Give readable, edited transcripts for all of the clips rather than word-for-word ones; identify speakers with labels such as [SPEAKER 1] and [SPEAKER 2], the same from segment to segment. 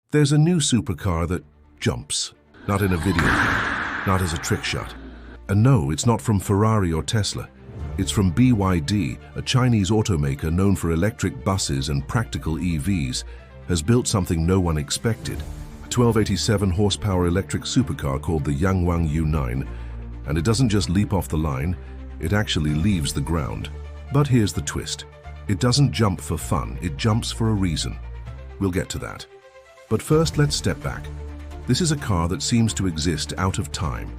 [SPEAKER 1] There's a new supercar that jumps, not in a video game, not as a trick shot. And no, it's not from Ferrari or Tesla. It's from BYD, a Chinese automaker known for electric buses and practical EVs, has built something no one expected. A 1287 horsepower electric supercar called the Yangwang U9. And it doesn't just leap off the line, it actually leaves the ground. But here's the twist. It doesn't jump for fun, it jumps for a reason. We'll get to that. But first, let's step back. This is a car that seems to exist out of time.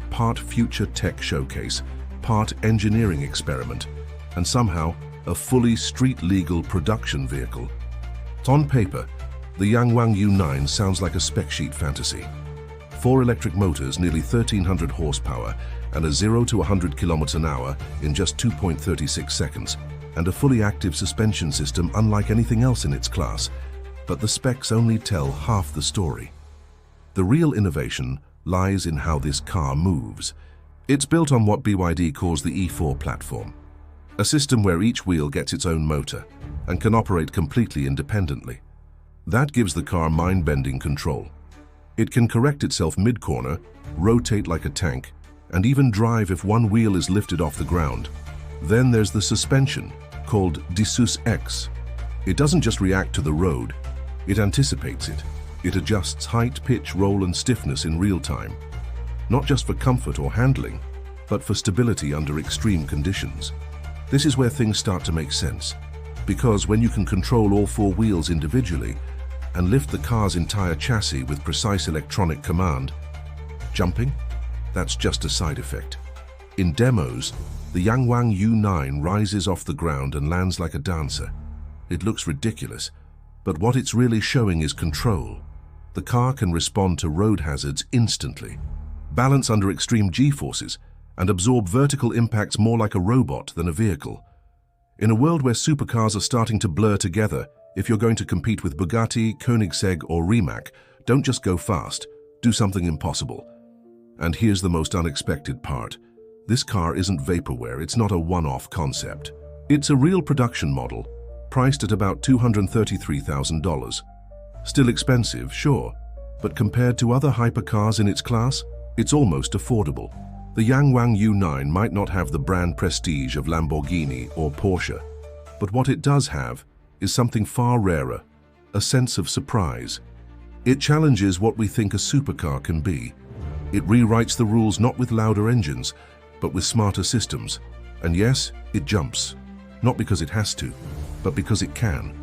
[SPEAKER 1] Part future tech showcase, part engineering experiment, and somehow a fully street-legal production vehicle. On paper, the Yangwang U9 sounds like a spec sheet fantasy. 4 electric motors, nearly 1,300 horsepower, and a 0 to 100 kilometers an hour in just 2.36 seconds, and a fully active suspension system unlike anything else in its class. But the specs only tell half the story. The real innovation lies in how this car moves. It's built on what BYD calls the E4 platform, a system where each wheel gets its own motor and can operate completely independently. That gives the car mind-bending control. It can correct itself mid-corner, rotate like a tank, and even drive if one wheel is lifted off the ground. Then there's the suspension, called Dissus X. It doesn't just react to the road, it anticipates it. It adjusts height, pitch, roll, and stiffness in real time. Not just for comfort or handling, but for stability under extreme conditions. This is where things start to make sense, because when you can control all 4 wheels individually and lift the car's entire chassis with precise electronic command, jumping? That's just a side effect. In demos, the Yangwang U9 rises off the ground and lands like a dancer. It looks ridiculous, but what it's really showing is control. The car can respond to road hazards instantly, balance under extreme G-forces, and absorb vertical impacts more like a robot than a vehicle. In a world where supercars are starting to blur together, if you're going to compete with Bugatti, Koenigsegg, or Rimac, don't just go fast, do something impossible. And here's the most unexpected part. This car isn't vaporware, it's not a one-off concept. It's a real production model, priced at about $233,000. Still expensive, sure, but compared to other hypercars in its class, it's almost affordable. The Yangwang U9 might not have the brand prestige of Lamborghini or Porsche, but what it does have is something far rarer, a sense of surprise. It challenges what we think a supercar can be. It rewrites the rules not with louder engines, but with smarter systems. And yes, it jumps, not because it has to, but because it can.